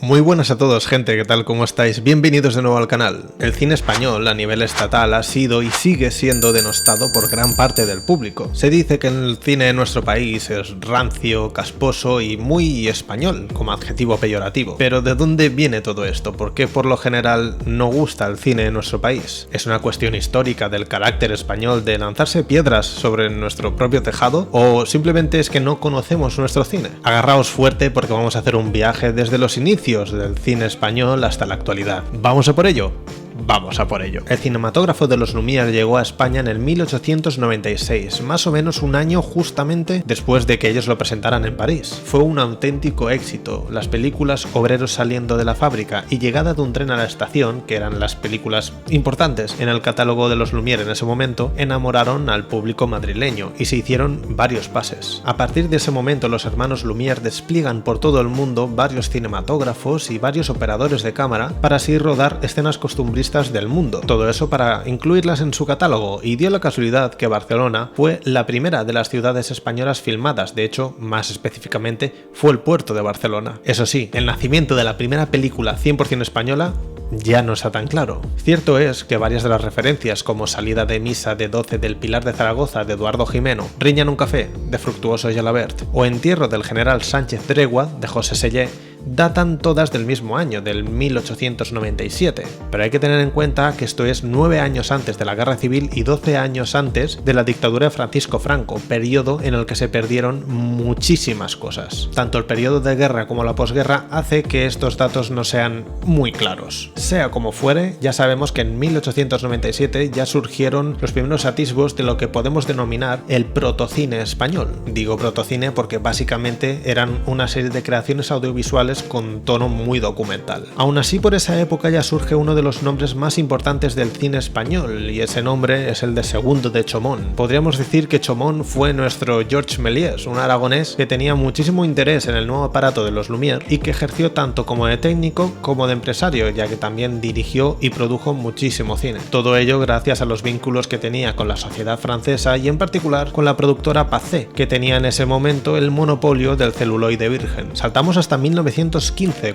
Muy buenas a todos, gente, ¿qué tal? ¿Cómo estáis? Bienvenidos de nuevo al canal. El cine español a nivel estatal ha sido y sigue siendo denostado por gran parte del público. Se dice que el cine en nuestro país es rancio, casposo y muy español, como adjetivo peyorativo. Pero ¿de dónde viene todo esto? ¿Por qué por lo general no gusta el cine en nuestro país? ¿Es una cuestión histórica del carácter español de lanzarse piedras sobre nuestro propio tejado? ¿O simplemente es que no conocemos nuestro cine? Agarraos fuerte porque vamos a hacer un viaje desde los inicios del cine español hasta la actualidad. ¿Vamos a por ello? Vamos a por ello. El cinematógrafo de los Lumière llegó a España en el 1896, más o menos un año justamente después de que ellos lo presentaran en París. Fue un auténtico éxito. Las películas Obreros saliendo de la fábrica y Llegada de un tren a la estación, que eran las películas importantes en el catálogo de los Lumière en ese momento, enamoraron al público madrileño y se hicieron varios pases. A partir de ese momento los hermanos Lumière despliegan por todo el mundo varios cinematógrafos y varios operadores de cámara para así rodar escenas costumbristas del mundo. Todo eso para incluirlas en su catálogo, y dio la casualidad que Barcelona fue la primera de las ciudades españolas filmadas. De hecho, más específicamente, fue el puerto de Barcelona. Eso sí, el nacimiento de la primera película 100% española ya no está tan claro. Cierto es que varias de las referencias, como Salida de misa de 12 del Pilar de Zaragoza de Eduardo Gimeno, Riña en un café de Fructuoso Gelabert o Entierro del general Sánchez Dregua de José Sellé, datan todas del mismo año, del 1897, pero hay que tener en cuenta que esto es 9 años antes de la Guerra Civil y 12 años antes de la dictadura de Francisco Franco, periodo en el que se perdieron muchísimas cosas. Tanto el periodo de guerra como la posguerra hace que estos datos no sean muy claros. Sea como fuere, ya sabemos que en 1897 ya surgieron los primeros atisbos de lo que podemos denominar el protocine español. Digo protocine porque básicamente eran una serie de creaciones audiovisuales con tono muy documental. Aún así, por esa época ya surge uno de los nombres más importantes del cine español, y ese nombre es el de Segundo de Chomón. Podríamos decir que Chomón fue nuestro Georges Méliès, un aragonés que tenía muchísimo interés en el nuevo aparato de los Lumière y que ejerció tanto como de técnico como de empresario, ya que también dirigió y produjo muchísimo cine. Todo ello gracias a los vínculos que tenía con la sociedad francesa y en particular con la productora Pathé, que tenía en ese momento el monopolio del celuloide virgen. Saltamos hasta 1915,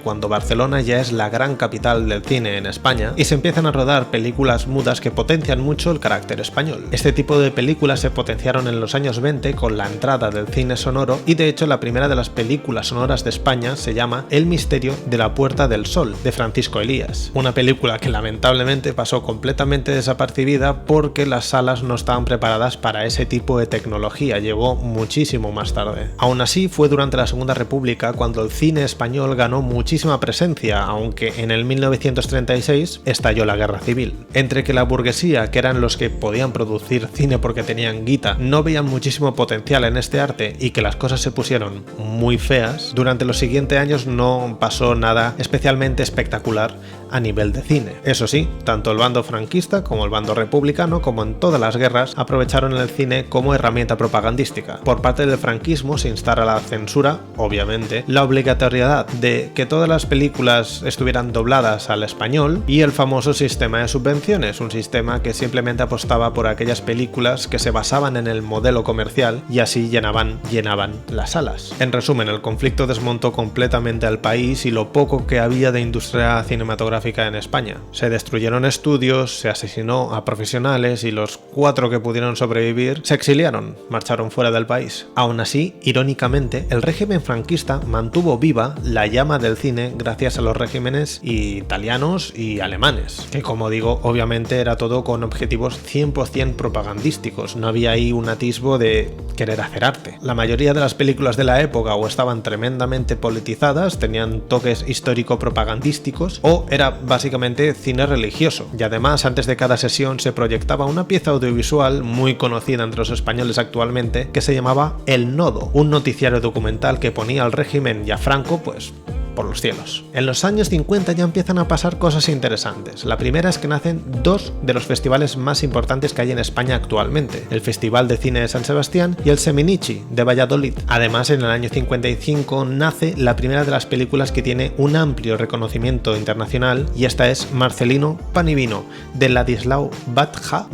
cuando Barcelona ya es la gran capital del cine en España y se empiezan a rodar películas mudas que potencian mucho el carácter español. Este tipo de películas se potenciaron en los años 20 con la entrada del cine sonoro, y de hecho la primera de las películas sonoras de España se llama El misterio de la Puerta del Sol, de Francisco Elías. Una película que lamentablemente pasó completamente desapercibida porque las salas no estaban preparadas para ese tipo de tecnología, llegó muchísimo más tarde. Aún así, fue durante la Segunda República cuando el cine español ganó muchísima presencia, aunque en el 1936 estalló la Guerra Civil. Entre que la burguesía, que eran los que podían producir cine porque tenían guita, no veían muchísimo potencial en este arte y que las cosas se pusieron muy feas, durante los siguientes años no pasó nada especialmente espectacular a nivel de cine. Eso sí, tanto el bando franquista como el bando republicano, como en todas las guerras, aprovecharon el cine como herramienta propagandística. Por parte del franquismo se instala la censura, obviamente, la obligatoriedad de que todas las películas estuvieran dobladas al español y el famoso sistema de subvenciones, un sistema que simplemente apostaba por aquellas películas que se basaban en el modelo comercial y así llenaban las salas. En resumen, el conflicto desmontó completamente al país y lo poco que había de industria cinematográfica en España. Se destruyeron estudios, se asesinó a profesionales y los 4 que pudieron sobrevivir se exiliaron, marcharon fuera del país. Aún así, irónicamente, el régimen franquista mantuvo viva la llama del cine gracias a los regímenes italianos y alemanes, que como digo, obviamente era todo con objetivos 100% propagandísticos, no había ahí un atisbo de querer hacer arte. La mayoría de las películas de la época o estaban tremendamente politizadas, tenían toques histórico-propagandísticos, o era básicamente cine religioso, y además antes de cada sesión se proyectaba una pieza audiovisual muy conocida entre los españoles actualmente que se llamaba El Nodo, un noticiario documental que ponía al régimen y a Franco pues por los cielos. En los años 50 ya empiezan a pasar cosas interesantes. La primera es que nacen dos de los festivales más importantes que hay en España actualmente, el Festival de Cine de San Sebastián y el Seminichi de Valladolid. Además, en el año 55 nace la primera de las películas que tiene un amplio reconocimiento internacional, y esta es Marcelino Pan y Vino, de Ladislao Batja,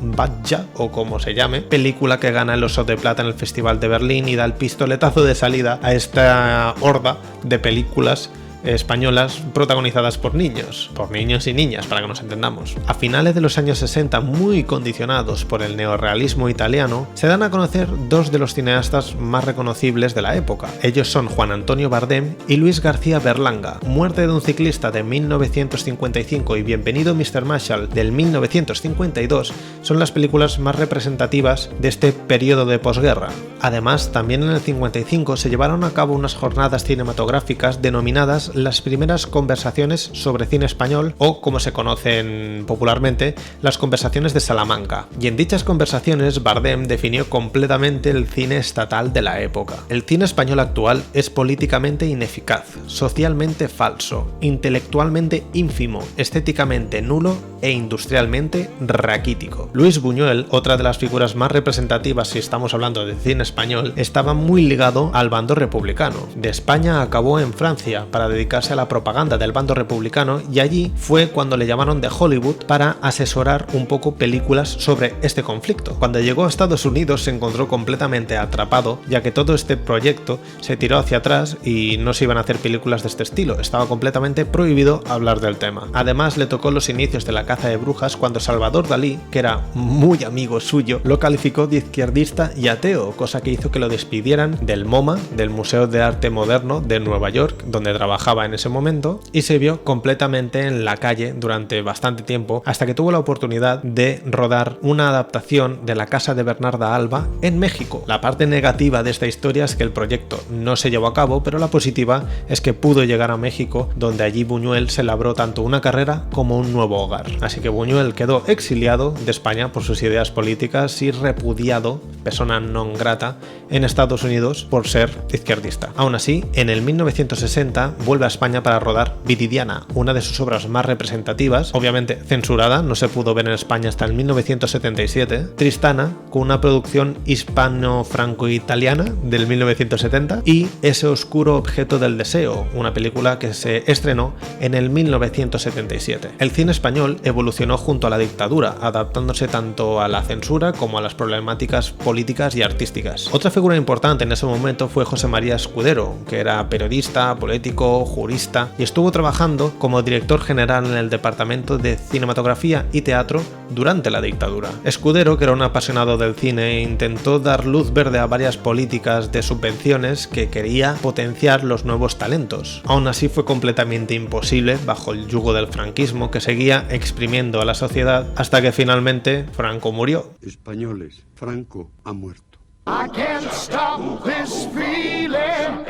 o como se llame, película que gana el Oso de Plata en el Festival de Berlín y da el pistoletazo de salida a esta horda de películas españolas protagonizadas por niños y niñas, para que nos entendamos. A finales de los años 60, muy condicionados por el neorrealismo italiano, se dan a conocer dos de los cineastas más reconocibles de la época. Ellos son Juan Antonio Bardem y Luis García Berlanga. Muerte de un ciclista de 1955 y Bienvenido Mr. Marshall del 1952 son las películas más representativas de este periodo de posguerra. Además, también en el 55 se llevaron a cabo unas jornadas cinematográficas denominadas las primeras conversaciones sobre cine español, o como se conocen popularmente, las conversaciones de Salamanca. Y en dichas conversaciones Bardem definió completamente el cine estatal de la época. El cine español actual es políticamente ineficaz, socialmente falso, intelectualmente ínfimo, estéticamente nulo e industrialmente raquítico. Luis Buñuel, otra de las figuras más representativas si estamos hablando de cine español, estaba muy ligado al bando republicano. De España acabó en Francia para dedicarse a la propaganda del bando republicano, y allí fue cuando le llamaron de Hollywood para asesorar un poco películas sobre este conflicto. Cuando llegó a Estados Unidos se encontró completamente atrapado, ya que todo este proyecto se tiró hacia atrás y no se iban a hacer películas de este estilo. Estaba completamente prohibido hablar del tema. Además, le tocó los inicios de la caza de brujas cuando Salvador Dalí, que era muy amigo suyo, lo calificó de izquierdista y ateo, cosa que hizo que lo despidieran del MoMA, del Museo de Arte Moderno de Nueva York, donde trabajaba en ese momento, y se vio completamente en la calle durante bastante tiempo, hasta que tuvo la oportunidad de rodar una adaptación de La Casa de Bernarda Alba en México. La parte negativa de esta historia es que el proyecto no se llevó a cabo, pero la positiva es que pudo llegar a México, donde allí Buñuel se labró tanto una carrera como un nuevo hogar. Así que Buñuel quedó exiliado de España por sus ideas políticas y repudiado, persona non grata, en Estados Unidos por ser izquierdista. Aún así, en el 1960 vuelve a España para rodar Viridiana, una de sus obras más representativas, obviamente censurada, no se pudo ver en España hasta el 1977, Tristana, con una producción hispano-franco-italiana del 1970, y Ese oscuro objeto del deseo, una película que se estrenó en el 1977. El cine español evolucionó junto a la dictadura, adaptándose tanto a la censura como a las problemáticas políticas y artísticas. Otra figura importante en ese momento fue José María Escudero, que era periodista, político, jurista, y estuvo trabajando como director general en el Departamento de Cinematografía y Teatro durante la dictadura. Escudero, que era un apasionado del cine, intentó dar luz verde a varias políticas de subvenciones que quería potenciar los nuevos talentos. Aún así fue completamente imposible bajo el yugo del franquismo, que seguía exprimiendo a la sociedad hasta que finalmente Franco murió. Españoles, Franco ha muerto. I can't stop this feeling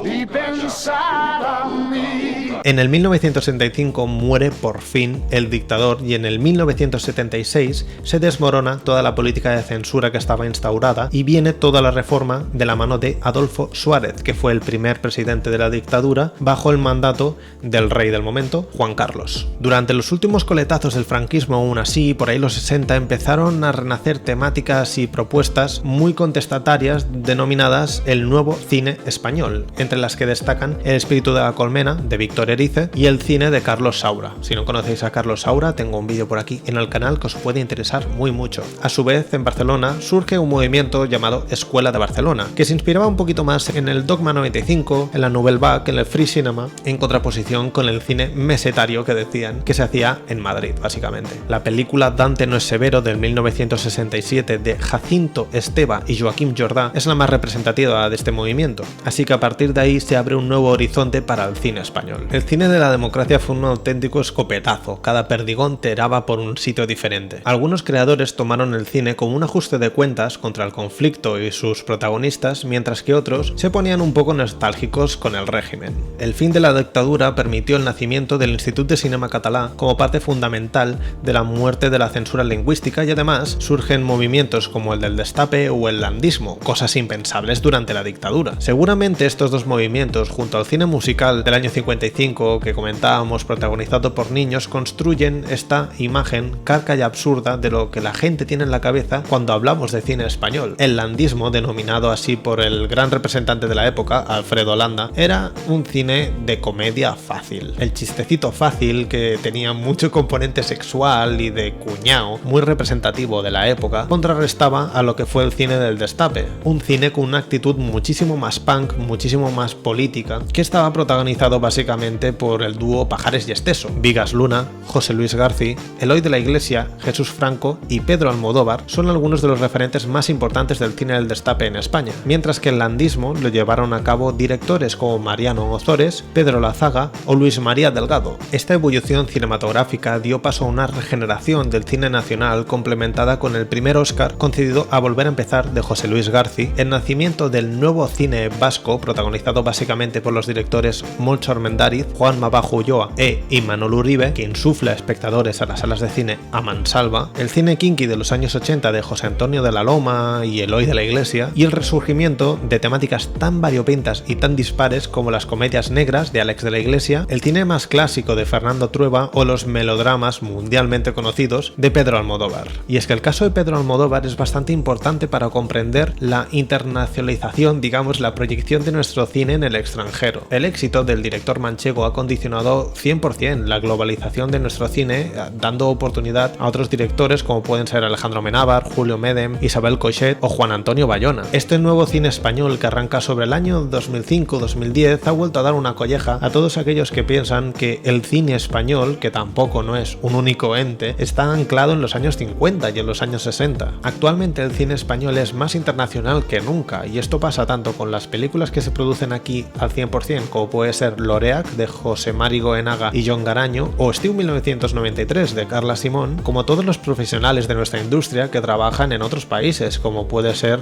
deep inside of me. En el 1965 muere por fin el dictador, y en el 1976 se desmorona toda la política de censura que estaba instaurada y viene toda la reforma de la mano de Adolfo Suárez, que fue el primer presidente de la dictadura bajo el mandato del rey del momento, Juan Carlos. Durante los últimos coletazos del franquismo, aún así, por ahí los 60, empezaron a renacer temáticas y propuestas muy contestatarias denominadas el nuevo cine español, entre las que destacan El espíritu de la colmena, de Víctor Erice, y el cine de Carlos Saura. Si no conocéis a Carlos Saura, tengo un vídeo por aquí en el canal que os puede interesar muy mucho. A su vez, en Barcelona surge un movimiento llamado Escuela de Barcelona, que se inspiraba un poquito más en el Dogma 95, en la Nouvelle Vague, en el Free Cinema, en contraposición con el cine mesetario que decían que se hacía en Madrid, básicamente. La película Dante no es severo, del 1967, de Jacinto Esteva y Joaquim Jordà, es la más representativa de este movimiento, así que a partir de ahí se abre un nuevo horizonte para el cine español. El cine de la democracia fue un auténtico escopetazo, cada perdigón tiraba por un sitio diferente. Algunos creadores tomaron el cine como un ajuste de cuentas contra el conflicto y sus protagonistas, mientras que otros se ponían un poco nostálgicos con el régimen. El fin de la dictadura permitió el nacimiento del Institut de Cinema Català como parte fundamental de la muerte de la censura lingüística, y además surgen movimientos como el del Destape o el landismo, cosas impensables durante la dictadura. Seguramente estos dos movimientos, junto al cine musical del año 55 2005 que comentábamos, protagonizado por niños, construyen esta imagen carca y absurda de lo que la gente tiene en la cabeza cuando hablamos de cine español. El landismo, denominado así por el gran representante de la época, Alfredo Landa, era un cine de comedia fácil. El chistecito fácil, que tenía mucho componente sexual y de cuñao, muy representativo de la época, contrarrestaba a lo que fue el cine del Destape, un cine con una actitud muchísimo más punk, muchísimo más política, que estaba protagonizado básicamente por el dúo Pajares y Esteso, Vigas Luna, José Luis García, Eloy de la Iglesia, Jesús Franco y Pedro Almodóvar son algunos de los referentes más importantes del cine del Destape en España, mientras que el landismo lo llevaron a cabo directores como Mariano Ozores, Pedro Lazaga o Luis María Delgado. Esta evolución cinematográfica dio paso a una regeneración del cine nacional complementada con el primer Oscar concedido a Volver a empezar de José Luis García, el nacimiento del nuevo cine vasco protagonizado básicamente por los directores Molcho Armendáriz, Juan Mabajo Ulloa e Imanol Uribe, que insufla a espectadores a las salas de cine a mansalva, el cine kinky de los años 80 de José Antonio de la Loma y Eloy de la Iglesia, y el resurgimiento de temáticas tan variopintas y tan dispares como las comedias negras de Alex de la Iglesia, el cine más clásico de Fernando Trueba o los melodramas mundialmente conocidos de Pedro Almodóvar. Y es que el caso de Pedro Almodóvar es bastante importante para comprender la internacionalización, digamos, la proyección de nuestro cine en el extranjero. El éxito del director manchego ha condicionado 100% la globalización de nuestro cine, dando oportunidad a otros directores como pueden ser Alejandro Amenábar, Julio Medem, Isabel Coixet o Juan Antonio Bayona. Este nuevo cine español, que arranca sobre el año 2005-2010, ha vuelto a dar una colleja a todos aquellos que piensan que el cine español, que tampoco no es un único ente, está anclado en los años 50 y en los años 60. Actualmente el cine español es más internacional que nunca, y esto pasa tanto con las películas que se producen aquí al 100%, como puede ser Loreac de José Mari Goenaga y John Garaño, o Steve 1993 de Carla Simón, como todos los profesionales de nuestra industria que trabajan en otros países, como puede ser,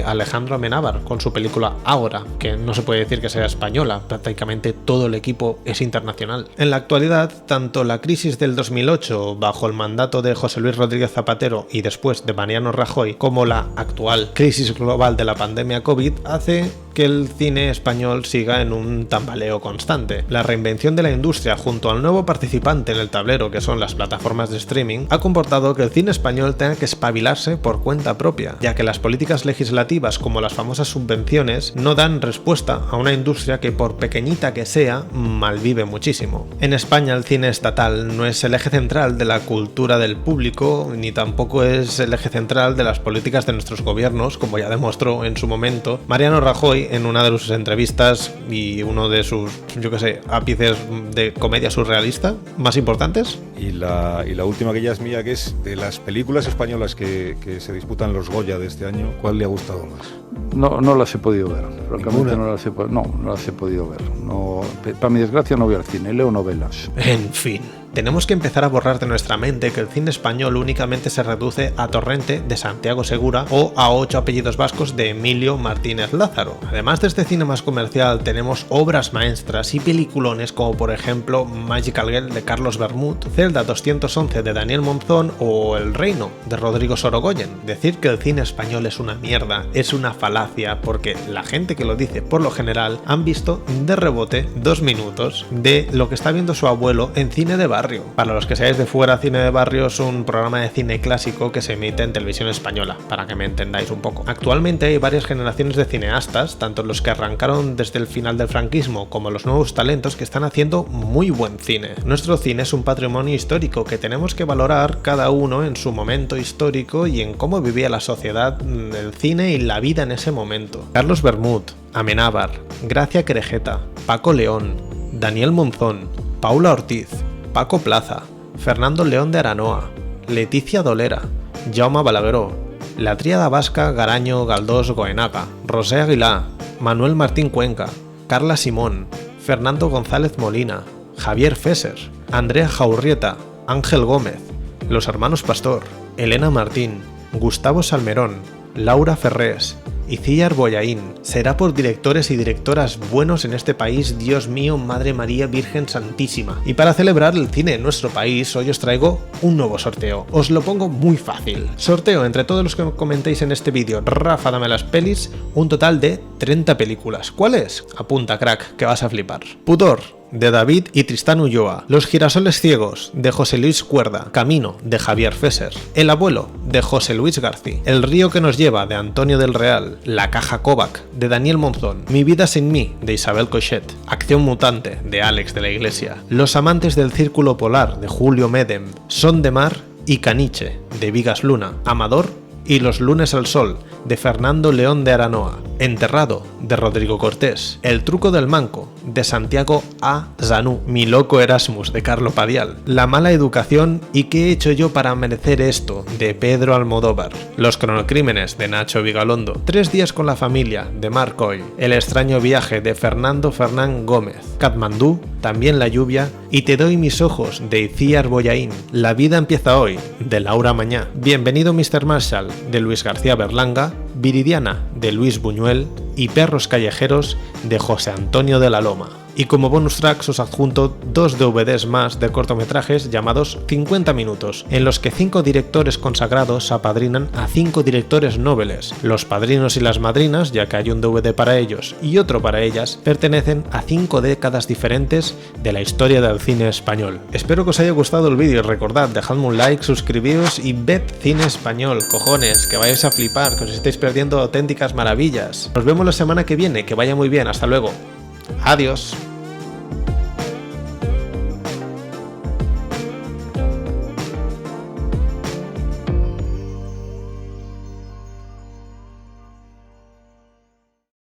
Alejandro Amenábar con su película Ágora, que no se puede decir que sea española, prácticamente todo el equipo es internacional. En la actualidad, tanto la crisis del 2008 bajo el mandato de José Luis Rodríguez Zapatero y después de Mariano Rajoy, como la actual crisis global de la pandemia COVID, hace que el cine español siga en un tambaleo constante. La reinvención de la industria junto al nuevo participante en el tablero, que son las plataformas de streaming, ha comportado que el cine español tenga que espabilarse por cuenta propia, ya que las políticas legislativas como las famosas subvenciones no dan respuesta a una industria que, por pequeñita que sea, malvive muchísimo. En España el cine estatal no es el eje central de la cultura del público, ni tampoco es el eje central de las políticas de nuestros gobiernos, como ya demostró en su momento Mariano Rajoy en una de sus entrevistas y uno de sus, ápices de comedia surrealista más importantes. Y la última, que ya es mía, que es de las películas españolas que se disputan los Goya de este año, ¿cuál le ha gustado más? No las he podido ver, francamente no las he podido ver. No, para mi desgracia no voy al cine, leo novelas. En fin. Tenemos que empezar a borrar de nuestra mente que el cine español únicamente se reduce a Torrente de Santiago Segura o a 8 apellidos vascos de Emilio Martínez Lázaro. Además de este cine más comercial, tenemos obras maestras y peliculones como por ejemplo Magical Girl de Carlos Bermud, Celda 211 de Daniel Monzón o El Reino de Rodrigo Sorogoyen. Decir que el cine español es una mierda es una falacia, porque la gente que lo dice por lo general han visto de rebote 2 minutos de lo que está viendo su abuelo en Cine de Barrio. Para los que seáis de fuera, Cine de Barrio es un programa de cine clásico que se emite en televisión española, para que me entendáis un poco. Actualmente hay varias generaciones de cineastas, tanto los que arrancaron desde el final del franquismo como los nuevos talentos, que están haciendo muy buen cine. Nuestro cine es un patrimonio histórico que tenemos que valorar cada uno en su momento histórico y en cómo vivía la sociedad, el cine y la vida en ese momento. Carlos Bermud, Amenábar, Gracia Querejeta, Paco León, Daniel Monzón, Paula Ortiz, Paco Plaza, Fernando León de Aranoa, Leticia Dolera, Jaume Balagueró, la tríada vasca Garaño, Galdós, Goenaga, Rosé Aguilá, Manuel Martín Cuenca, Carla Simón, Fernando González Molina, Javier Fesser, Andrea Jaurrieta, Ángel Gómez, los hermanos Pastor, Elena Martín, Gustavo Salmerón, Laura Ferrés, Icíar Boyaín. Será por directores y directoras buenos en este país, Dios mío, Madre María, Virgen Santísima. Y para celebrar el cine en nuestro país, hoy os traigo un nuevo sorteo. Os lo pongo muy fácil. Sorteo entre todos los que comentéis en este vídeo, Rafa, dame las pelis, un total de 30 películas. ¿Cuáles? Apunta, crack, que vas a flipar. Pudor, de David y Tristán Ulloa, Los girasoles ciegos, de José Luis Cuerda, Camino, de Javier Fesser, El abuelo, de José Luis García, El río que nos lleva, de Antonio del Real, La caja Kovac, de Daniel Monzón, Mi vida sin mí, de Isabel Cochet, Acción mutante, de Alex de la Iglesia, Los amantes del círculo polar, de Julio Medem, Son de mar y Caniche, de Vigas Luna, Amador y Los lunes al sol, de Fernando León de Aranoa, Enterrado, de Rodrigo Cortés, El truco del manco, de Santiago A. Zanú, Mi loco Erasmus, de Carlo Padial, La mala educación y ¿Qué he hecho yo para merecer esto?, de Pedro Almodóvar, Los cronocrímenes, de Nacho Vigalondo, 3 días con la familia, de Marc Hoy, El extraño viaje, de Fernando Fernán Gómez, Katmandú, También la lluvia y Te doy mis ojos, de Itziar Boyaín, La vida empieza hoy, de Laura Mañá, Bienvenido Mr. Marshall, de Luis García Berlanga, Viridiana, de Luis Buñuel y Perros callejeros, de José Antonio de la Loma. Y como bonus tracks os adjunto 2 DVDs más de cortometrajes llamados 50 minutos, en los que 5 directores consagrados apadrinan a 5 directores nobles. Los padrinos y las madrinas, ya que hay un DVD para ellos y otro para ellas, pertenecen a 5 décadas diferentes de la historia del cine español. Espero que os haya gustado el vídeo y recordad, dejadme un like, suscribíos y ved cine español, cojones, que vais a flipar, que os estáis perdiendo auténticas maravillas. Nos vemos la semana que viene, que vaya muy bien, hasta luego. Adiós.